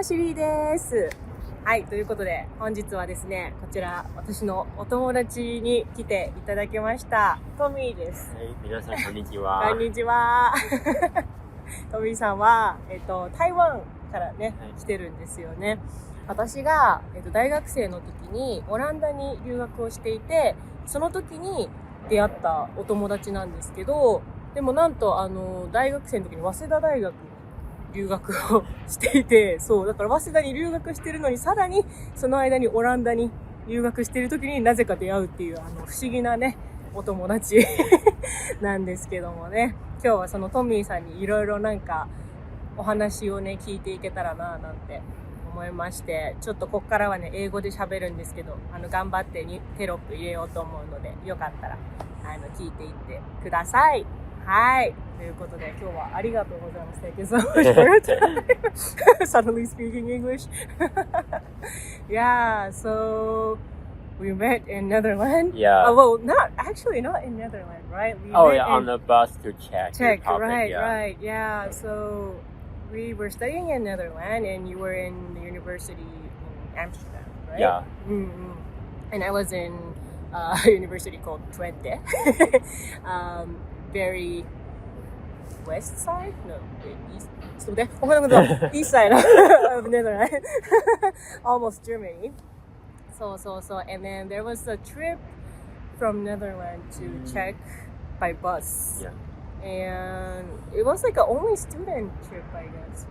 あしゅりーです。はい、ということで本日はですね、こちら私のお友達に来ていただきました。トミーです。はい、皆さんこんにちは。こんにちは。トミーさんは、台湾からね、来てるんですよね。私が、大学生の時にオランダに留学をしていて、その時に出会ったお友達なんですけど、でもなんと大学生の時に早稲田大学に留学をしていて、そう、だから早稲田に留学してるのに、さらにその間にオランダに留学してる時になぜか出会うっていう、不思議なね、お友達なんですけどもね、今日はそのトミーさんにいろいろなんかお話をね、聞いていけたらななんて思いまして、ちょっとこっからはね、英語で喋るんですけど、頑張ってテロップ入れようと思うので、よかったら、聞いていってください。はい。ということで、今日はありがとうございます。Thank you so much for your time. Suddenly speaking English. Yeah, so we met in Netherlands. Yeah. Well, not in Netherlands, right? On the bus to Czech Republic, right. Yeah, so we were studying in Netherlands, and you were in the university in Amsterdam, right? Yeah. Mm-hmm. And I was in a university called Twente. Very west side? No, east. East side of Netherlands. Almost Germany. So. And then there was a trip from Netherlands to Czech by bus. Yeah. And it was like a only student trip, I guess.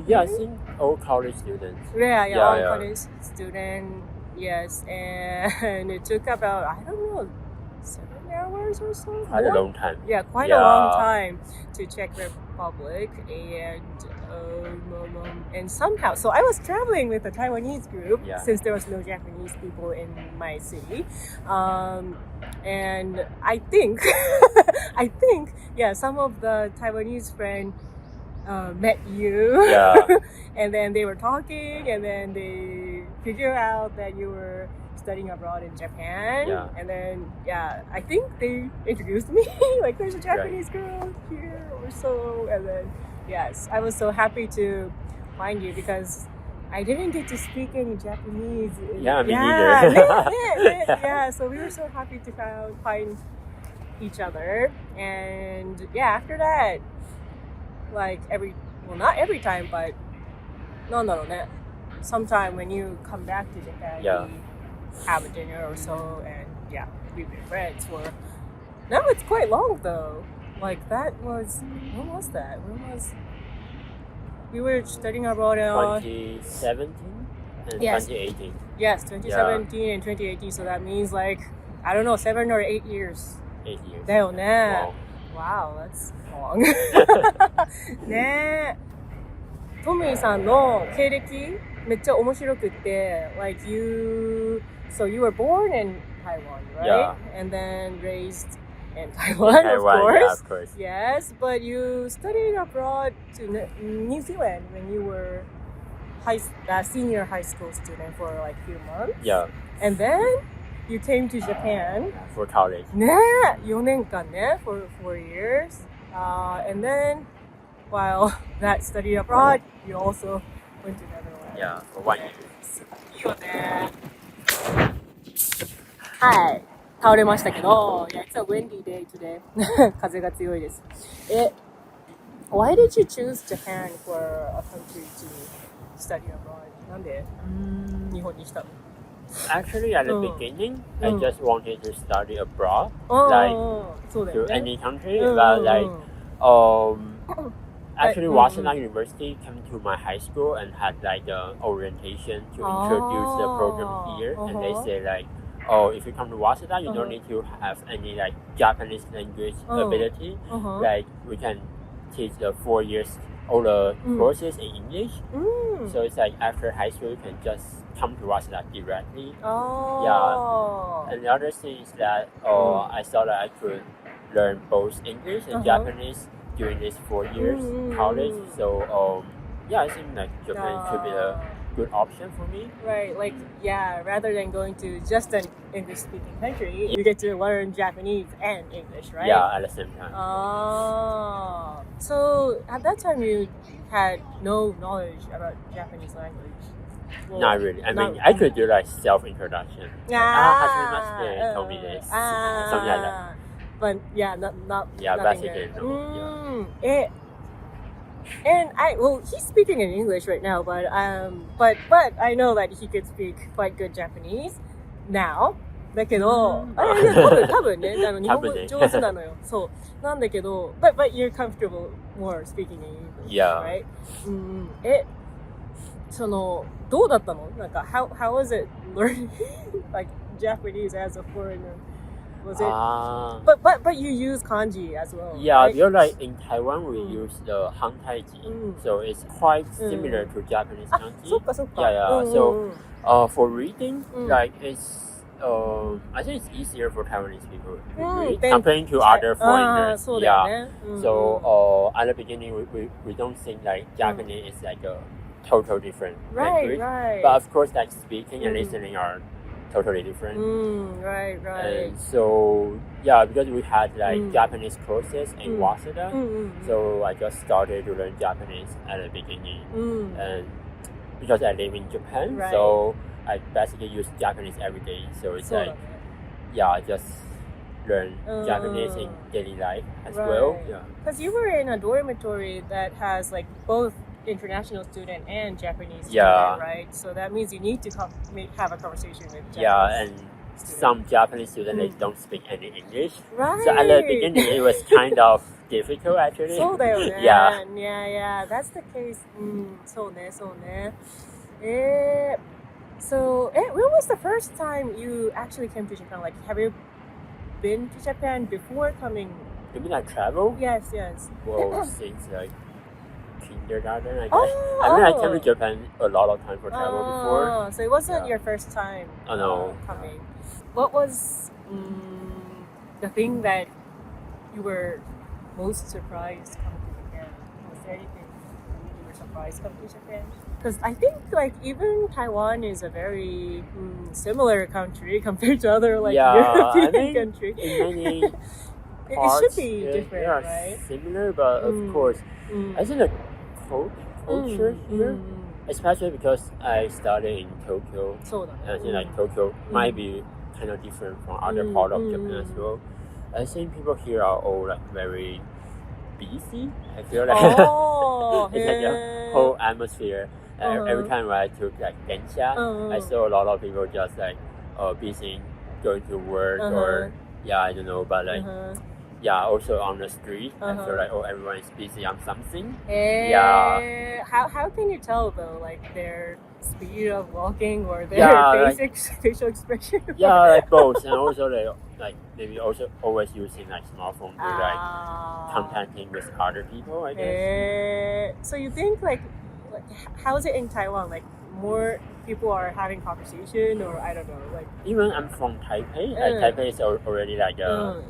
Yeah, I think all college students. Yeah, all college student. Yes, and it took about, I don't know, 7 hours or so. Quite a long time. Yeah, quite a long time to Czech Republic, and somehow, so I was traveling with a Taiwanese group since there was no Japanese people in my city, and I think, some of the Taiwanese friends met you, and then they were talking, and then they figure out that you were studying abroad in Japan, and then I think they introduced me like there's a Japanese girl here or so, and then yes, I was so happy to find you because I didn't get to speak any Japanese. Me neither. Yeah, so we were so happy to find each other, and after that, like not every time, but sometime when you come back to Japan, we have a dinner or so, and we've been friends for, now it's quite long though. Like that was, when was that? We were studying abroad in 2017 and 2018. Yes, 2017 and 2018, so that means like, I don't know, 7 or 8 years. 8 years. だよね。Wow, that's long. ねえ。トミーさんの経歴めっちゃ面白くって、like so you were born in Taiwan, right? Yeah. And then raised in Taiwan, of course. Yeah, of course. Yes, but you studied abroad to New Zealand when you were senior high school student for like a few months. Yeah. And then you came to Japan for college. ねえ、4年間ね, for 4 years. And then, while that study abroad, you also went to Netherlands. Yeah, for 1 year. すごいよね。はい。倒れましたけど、it's a windy day today. 風が強いです。Why did you choose Japan for a country to study abroad? なんで日本に来たのActually, at the beginning, I just wanted to study abroad, to any country, but actually, Waseda University came to my high school and had like an orientation to introduce the program here, and they say like, if you come to Waseda, you don't need to have any like Japanese language ability, like we can teach the 4 years all the courses in English, so it's like after high school, you can just come to Waseda directly. And the other thing is that I thought that I could learn both English and Japanese during these 4 years college. So I think like Japan could be a good option for me. Right, like, yeah, rather than going to just an English-speaking country, you get to learn Japanese and English, right? Yeah, at the same time. Oh, so at that time you had no knowledge about Japanese language? Well, Not really. I mean, I could do like self-introduction. Hajimemashite, told me this. Something like that. But yeah, not Yeah, nothing basically, there. no. And he's speaking in English right now, but I know that he could speak quite good Japanese now. だけど、多分ね、日本語上手なのよ。そう。なんだけど、but you're comfortable more speaking in English, Yeah. right? どうだったの？なんか、how was it learning like Japanese as a foreigner? Was it? But you use kanji as well. Yeah, right? because like in Taiwan we use the hantaiji, so it's quite similar to Japanese kanji. そっかそっか。Yeah. So for reading, like it's I think it's easier for Taiwanese people to read comparing to other foreigners. そうだよね。So at the beginning we don't think like Japanese is like a total different language. Right. But of course like speaking and listening are totally different. Right. And so yeah, because we had like Japanese courses in Waseda, so I just started to learn Japanese at the beginning. And because I live in Japan, so I basically use Japanese every day. So it's like, yeah, I just learn Japanese in daily life as well. Yeah. Because you were in a dormitory that has like both international student and Japanese student, right? So that means you need to have a conversation with Japanese. Yeah, and some Japanese students they don't speak any English. Right. So at the beginning it was kind of difficult actually. そうだよね。Yeah, that's the case. そうね。So, when was the first time you actually came to Japan? Like, have you been to Japan before coming? You mean like travel? Yes. Well, since like kindergarten, I guess. I came to Japan a lot of time for travel before. So it wasn't your first time coming. What was the thing that you were most surprised coming to Japan? Was there anything you were surprised coming to Japan? Because I think like even Taiwan is a very similar country compared to other like European countries. In many it should be different, they are right? Similar, but of course, I think the culture here, especially because I studied in Tokyo, I think like Tokyo might be kind of different from other part of Japan as well. I think people here are all like very busy. I feel like it's like a whole atmosphere. Every time I took like densha, I saw a lot of people just like busy going to work or I don't know, but like also on the street, I feel like everyone is busy on something. How can you tell though, like their speed of walking or their basic facial expression? Like both, and also they like maybe also always using like smartphone to like contacting with other people, I guess. So you think like how is it in Taiwan? Like more people are having conversation, or I don't know. Like even I'm from Taipei. Like Taipei is already like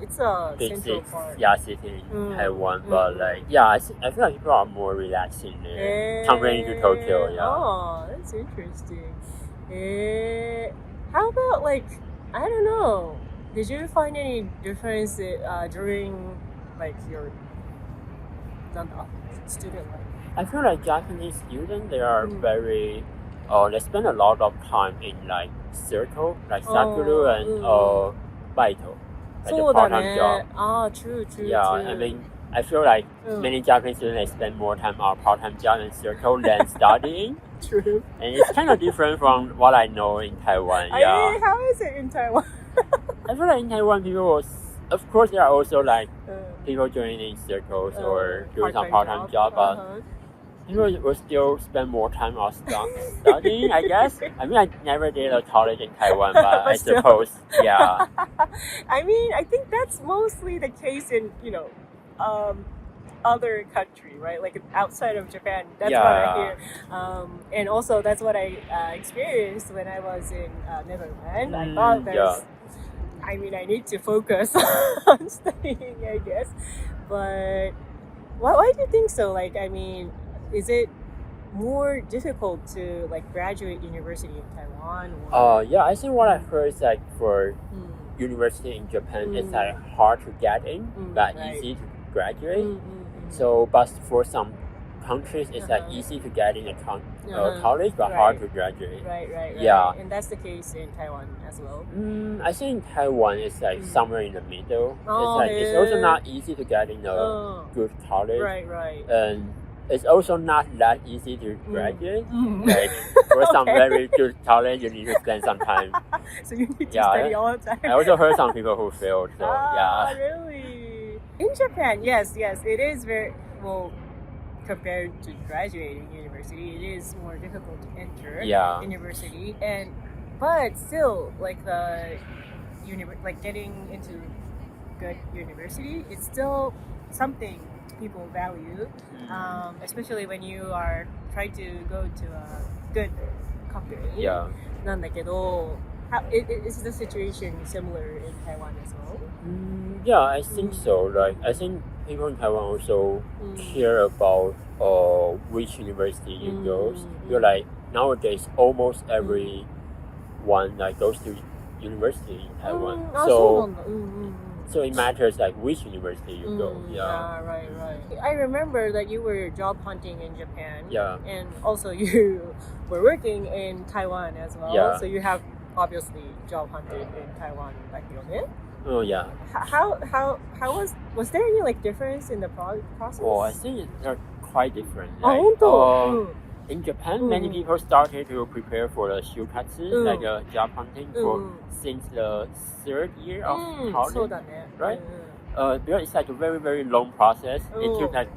it's a big central part. City in Taiwan. But like I feel like people are more relaxing there compared to Tokyo. Yeah. Oh, that's interesting. How about like I don't know. Did you find any difference during like your student life? I feel like Japanese students, they are very, they spend a lot of time in like circle, like sakuru and baito, like the part-time job. True. Yeah, I mean, I feel like many Japanese students, they spend more time on part-time job and circle than studying. True. And it's kind of different from what I know in Taiwan. Yeah. How is it in Taiwan? I feel like in Taiwan, people of course, there are also like people joining circles or doing some part-time job, but people will still spend more time on studying, I guess. I mean, I never did a college in Taiwan, but I suppose, I mean, I think that's mostly the case in, other country, right? Like outside of Japan. That's what I hear. And also, that's what I experienced when I was in Netherlands. I thought I mean, I need to focus on studying, I guess. But why do you think so? Like, I mean, is it more difficult to like graduate university in Taiwan? Or... Yeah, I think what I heard is like for university in Japan, it's like hard to get in, but easy to graduate. So, but for some countries, it's like easy to get in a college, but hard to graduate. Right. Yeah. And that's the case in Taiwan as well. I think Taiwan is like somewhere in the middle. It's also not easy to get in a good college. Right. And it's also not that easy to graduate. Like for some very good college, you need to spend some time. So you need to study all the time. I also heard some people who failed. So Really? In Japan, yes, it is very well compared to graduating university. It is more difficult to enter university, but still, like getting into good university, it's still something people value, especially when you are trying to go to a good company. なんだけど、is the situation similar in Taiwan as well? Yeah, I think so. Like, I think people in Taiwan also care about which university you go. You're like nowadays, almost everyone like goes to university in Taiwan. So it matters like which university you go. Right. I remember that you were job hunting in Japan. And also you were working in Taiwan as well. So you have obviously job hunted in Taiwan back then. Oh yeah. How was there any like difference in the process? Oh, I think they're quite different. In Japan, many people started to prepare for the shukatsu, like job hunting, since the third year of college, right? Because it's like a very, very long process. It took like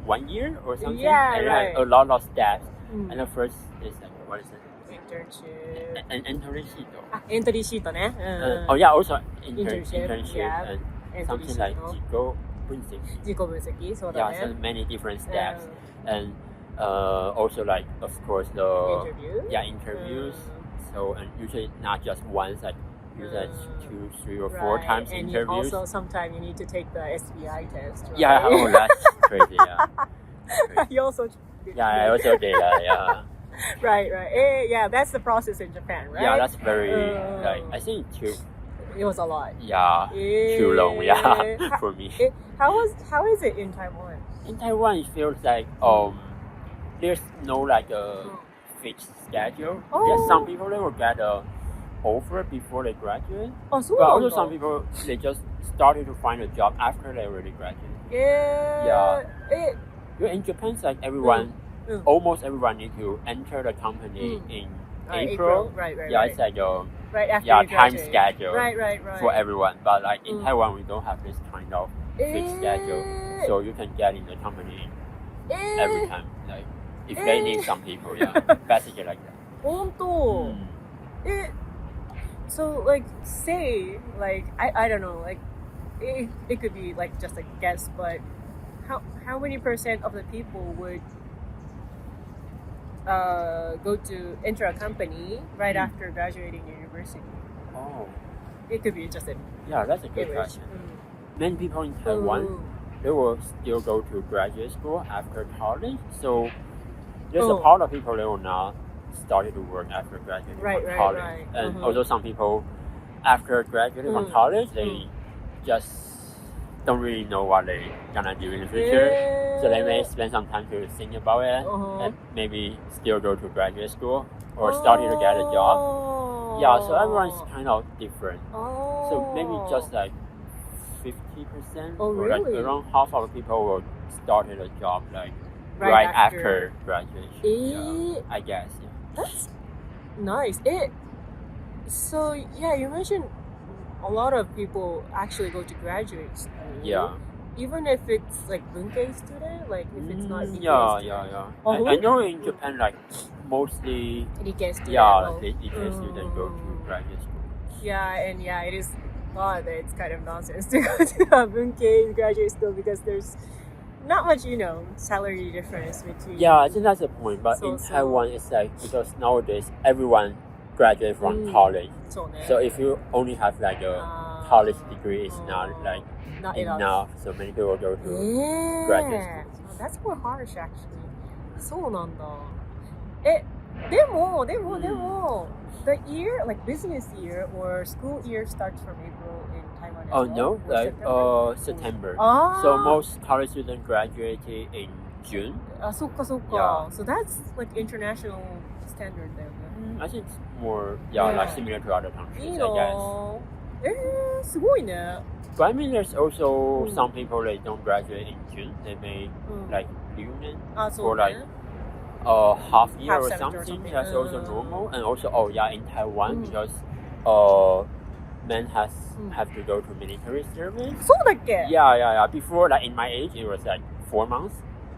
1 year or something, and like a lot of steps. And the first is like, what is it? Internship. An entry sheet. Entry sheet ね。Also internship and something like 自己分析. そうだね。So many different steps. And also like, of course, the interviews. So, and usually not just once, like usually 2, 3, or 4 times and interviews. And also sometimes you need to take the SBI test, right? That's crazy, You also did I also did that, Right. That's the process in Japan, right? Yeah, that's very, like, I think it was a lot. Too long, for me. How is it in Taiwan? In Taiwan, it feels like, there's no like a fixed schedule. Some people, they will get a offer before they graduate. But also some people, they just started to find a job after they already graduated. In Japan, it's like everyone, almost everyone needs to enter the company in April. Right. It's like a right after time schedule right. for everyone. But like in Taiwan, we don't have this kind of fixed schedule. So you can get in the company every time. Like if they need some people, basically like that. 本当。So like say like I don't know, like it could be like just a guess, but how many % of the people would go to enter a company right after graduating university? It could be just a that's a good question. Many people in Taiwan, they will still go to graduate school after college. So there's a part of people that will not started to work after graduating from college. And also some people after graduating from college, they just don't really know what they're gonna do in the future. So they may spend some time to think about it and maybe still go to graduate school or starting to get a job. So everyone's kind of different. So maybe just like 50% or like around half of the people will start a job like right after graduation. I guess. That's nice. So you mentioned a lot of people actually go to graduate school. Even if it's like Bunkei student, like if it's not Nikkei student. I know in Japan, like mostly Nikkei student. Nikkei students go to graduate school. It is thought that it's kind of nonsense to go to a Bunkei graduate school because there's not much, salary difference between. I think that's the point. But in Taiwan, it's like because nowadays everyone graduates from college. So if you only have like a college degree, it's not like enough. So many people go to graduate school. That's more harsh actually. そうなんだ。でも、the year, like business year or school year starts from April in Taiwan as Oh well? no, Or like September? September. Ah. So most college students graduated in June. あ、そっかそっか。Yeah. So that's like international standard だよね。I think it's more, Yeah. like similar to other countries, いい I な guess. ぁ。すごいね。 But I mean, there's also Mm. some people that don't graduate in June. They may うん。 like reunion あ、そう for ね like half year Half or semester or something. something. That's also normal. And also, in Taiwan, Mm. because men have to go to military service. そうだっけ Yeah. Before, like in my age, it was like 4 months.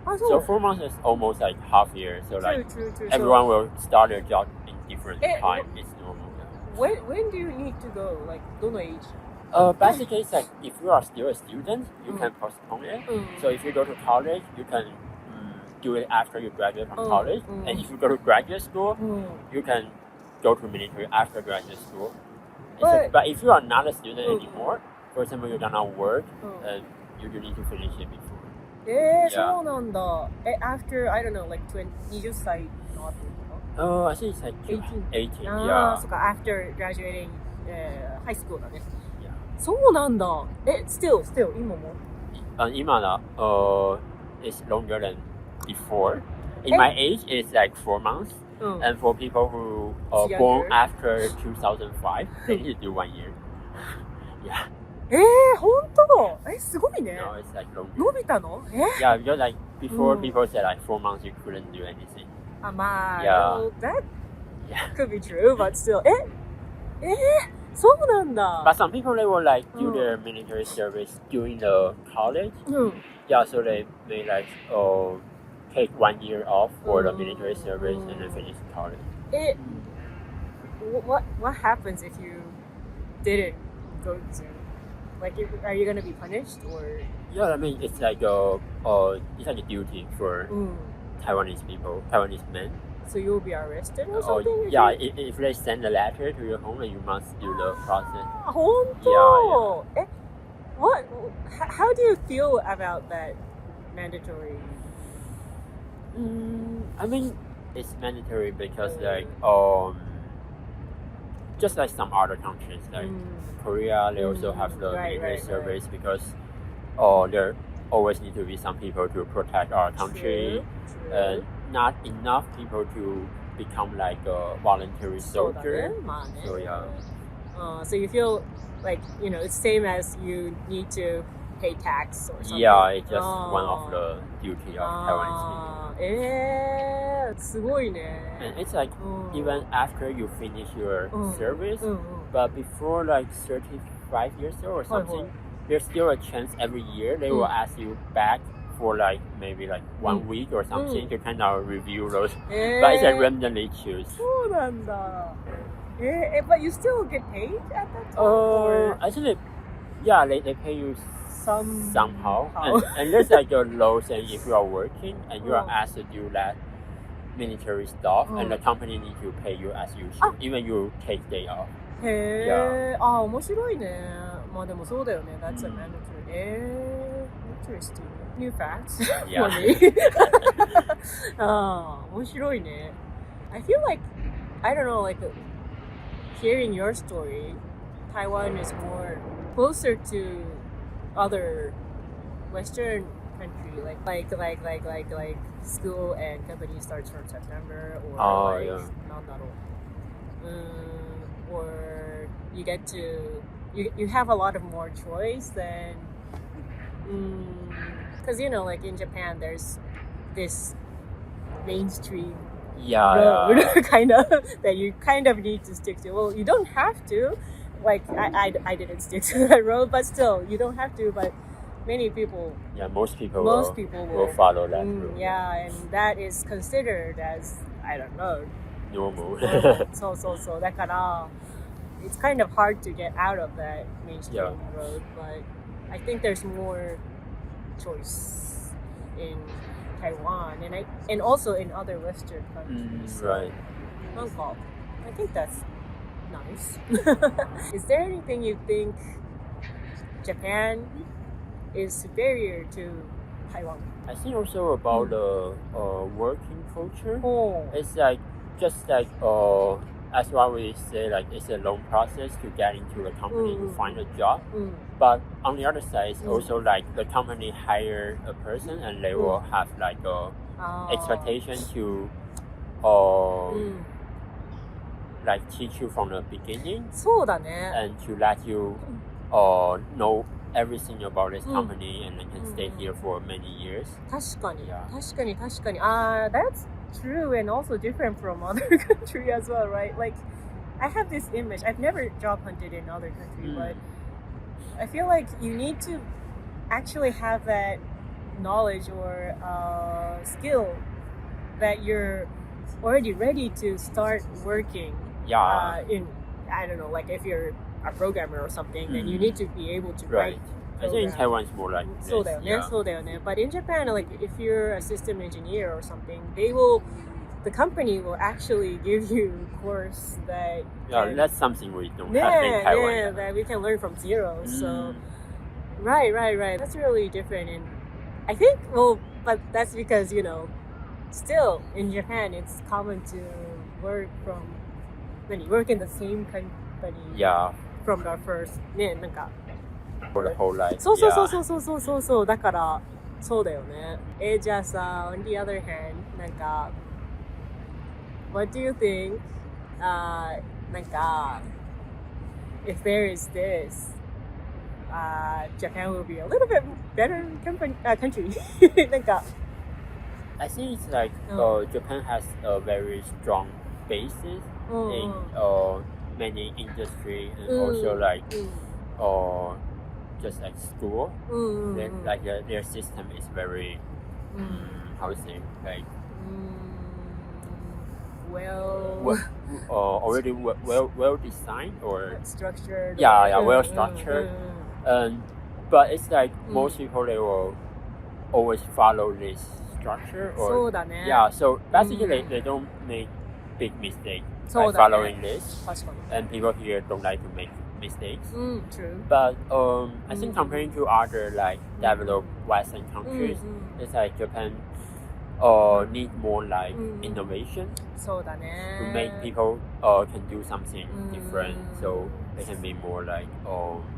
あ、そ So う。 4 months is almost like half year. So like True. everyone will start their job in different Eh, time. It's normal. When do you need to go? Like, どの age? Basically, it's like if you are still a student, you Mm. can postpone it. うん。 So if you go to college, you can do it after you graduate from Mm, college. mm. And if you go to graduate school, うん。 you can go to military after graduate school. But- But if you are not a student Mm. anymore, for example, you do not work, うん you need to finish it before. Yeah. そう Yeah. なんだ。after, I don't know, like 20歳の後とか I think it's like 18. あ 18. あ、そっか、after graduating high school だね。 Yeah. そうなんだ。still, 今も Imana, it's longer than before. In my age, it's like 4 months. うん。 And for people who It's born younger. after 2005, they need to do 1 year. Yeah. 本当すごいね。 No, it's like longer. 伸びたの Yeah, because like before, Mm. people said like 4 months you couldn't do anything. あ、まあ、Yeah. that Yeah. could be true, but still. そうなんだ。 But some people, they will like do Mm. their military service during the college. うん。 Yeah, so they may like take 1 year off for the Mm. military service and then finish college. What happens if you didn't go to? Like, are you gonna be punished or? Yeah, I mean it's like a duty for うん。 Taiwanese people, Taiwanese men. So you'll be arrested or Oh, something? yeah, if they send a letter to your home, and you must do the process. 本当 how do you feel about that mandatory? I mean, it's mandatory because like just like some other countries like うん。 Korea, they also have the Right, military right, service because there always need to be some people to protect our country, True. and not enough people to become like a voluntary そうだね soldier. まあね So yeah. So you feel like, it's same as you need to pay tax or something. Yeah, it's just one of the duty of Taiwanese people. すごいね And it's like うん even after you finish your Mm. service, うんうん but before like 35 years old or something, there's still a chance every year they will ask you back for like maybe like 1 week or something to kind of review those. But it's like randomly choose. そうなんだbut you still get paid at that time? Or Actually, yeah, they pay you somehow. How? And there's like a law saying if you are working and you are Mm. asked to do that military stuff, and the Mm. company need to pay you as usual, even you take day off. へえ面白いねまあでもそうだよね That's a mandatory interesting new facts Yeah. for me 面白いね I feel like I don't know like hearing your story Taiwan is more closer to other Western country like school and company starts from September or yeah. なんだろうor you get to you have a lot of more choice than because like in Japan there's this mainstream Yeah. road kind of that you kind of need to stick to. Well, you don't have to. Like I didn't stick to that road, but still you don't have to. But many people Yeah, most people will follow that rule. yeah, and that is considered as I don't know. Normal. so だから it's kind of hard to get out of that mainstream road, but I think there's more choice in Taiwan and also in other Western countries. Right. なんか I think that's nice. Is there anything you think Japan is superior to Taiwan? I think also about the working culture. Oh. It's like just like as what we say, like it's a long process to get into the company to find a job. But on the other side, it's also like the company hire a person and they will have like a expectation to like teach you from the beginning そうだね。 and to let you know everything about this company and then can stay here for many years. 確かに、 Yeah. 確かに確かに。That's true and also different from other country as well, right? Like, I have this image. I've never job hunted in other country, but I feel like you need to actually have that knowledge or skill that you're already ready to start working. Yeah. In, I don't know, like if you're a programmer or something, then you need to be able to write. Right. I think in Taiwan it's more like this. そうだよね、 Yeah. そうだよね。But in Japan, like if you're a system engineer or something, the company will actually give you a course that Yeah, that's something we don't have in Taiwan. yeah, that we can learn from zero. So, right. That's really different. And I think, but that's because, still in Japan, it's common to work work in the same company Yeah, from the first, ね、なんか、for the whole life. そう Yeah. だからそうだよね。じゃあさ on the other hand なんか what do you think なんか if there is this Japan will be a little bit better country なんか I think it's like Japan has a very strong basis in many industry and also like just like school. Like their system is very how to say like already well designed or structured. Yeah, well structured. But it's like most people they will always follow this structure or そうだね。 yeah. So basically they don't make big mistakes そう by だね。 following this, 確かに。 and people here don't like to make mistakes. True. But I think comparing to other like developed Western countries, it's like Japan need more like innovation そうだ to ね。 make people can do something different, so they can be more like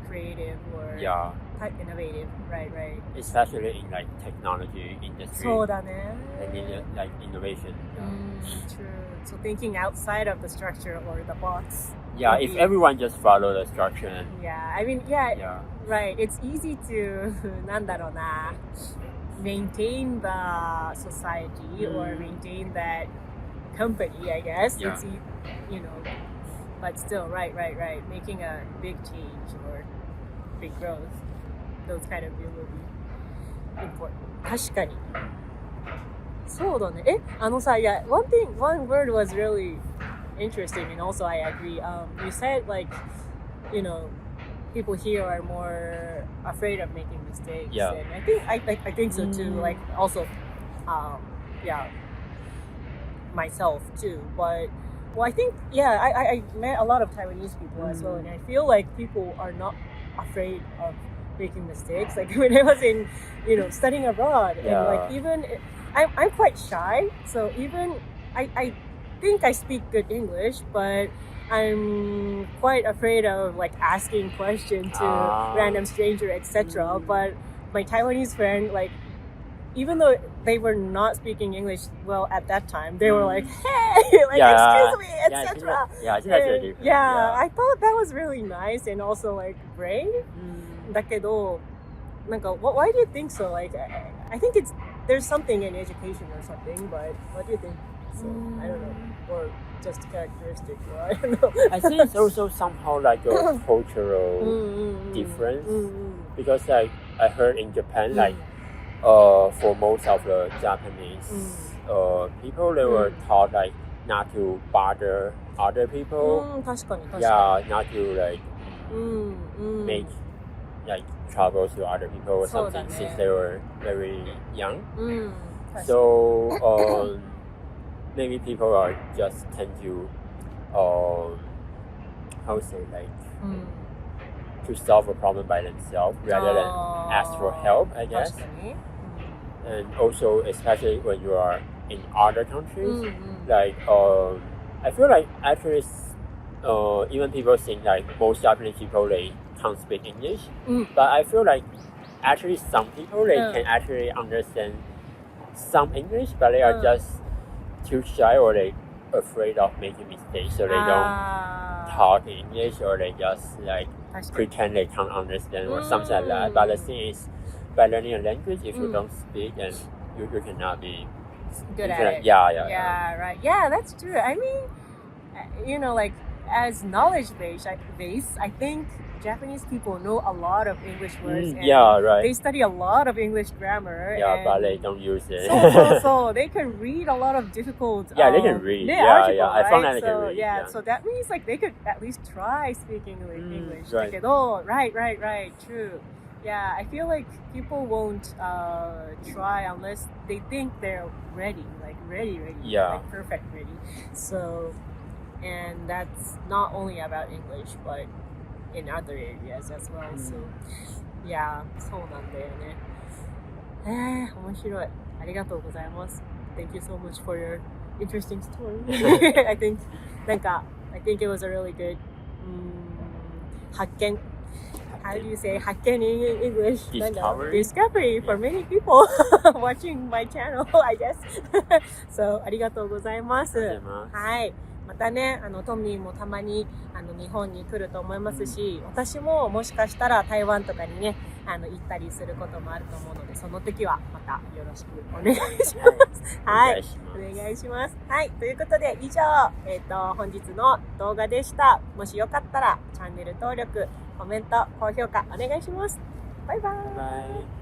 creative or yeah, innovative. Right. especially in like technology industry そうだね。 and in like innovation. True. So thinking outside of the structure or the box. Yeah, if everyone just follow the structure and Yeah, I mean, yeah, yeah. right. It's easy to なんだろうな maintain the society or maintain that company, I guess. Yeah. It's but still, right. Making a big change or big growth, those kind of will be important. 確かに。そうだね。yeah, one word was really interesting, and also I agree. You said like, people here are more afraid of making mistakes. Yeah. And I think so too. Like also, yeah, myself too. But I think I met a lot of Taiwanese people as well, and I feel like people are not afraid of making mistakes. Like when I was in, studying abroad, and like even I'm quite shy, so even I think I speak good English, but I'm quite afraid of like asking questions to random stranger, etc. But my Taiwanese friend, like, even though they were not speaking English well at that time, they were like, "Hey, like, excuse me, etc." Yeah, I thought that was really nice and also like brave. だけど、なんか why do you think so? Like, I think there's something in education or something, but what do you think? So I don't know, or just characteristic, or I don't know. I think it's also somehow like a cultural difference because like I heard in Japan like for most of the Japanese people they were taught like not to bother other people. 確かに。 Yeah, not to like make like trouble to other people or something since they were very young. So maybe people are just tend to how to say like to solve a problem by themselves rather than ask for help, I guess. 確かに。 And also especially when you are in other countries, like I feel like actually, even people think like most Japanese people they can't speak English, but I feel like actually some people they can actually understand some English, but they are just too shy or they afraid of making mistakes, so they don't talk English or they just like pretend they can't understand or something like that. But the thing is, by learning a language, if you don't speak, and you cannot be good at it. Yeah, right. Yeah, that's true. I mean, you know, like as knowledge base, I think Japanese people know a lot of English words. And yeah, right. They study a lot of English grammar. Yeah, and but they don't use it. So they can read a lot of difficult. Yeah, they can read. Article, yeah. Right? I found that they can read. Yeah, so that means like they could at least try speaking English. Right. だけど, right. True. Yeah, I feel like people won't try unless they think they're ready, like ready, Yeah. like perfect ready. So, and that's not only about English, but in other areas as well. So, yeah, そうなんだよね。面白い。ありがとうございます。Thank you so much for your interesting story. I think it was a really good 発見。How do you say 発見 in English? Discovery for many people watching my channel, I guess. So, ありがとうございます。はい。またね、トミーもたまに日本に来ると思いますし、私ももしかしたら台湾とかにね、行ったりすることもあると思うので、その時はまたよろしくお願いします。はい。お願いします。はい。ということで、以上、本日の動画でした。もしよかったら、チャンネル登録、コメント、高評価お願いします。バイバーイ。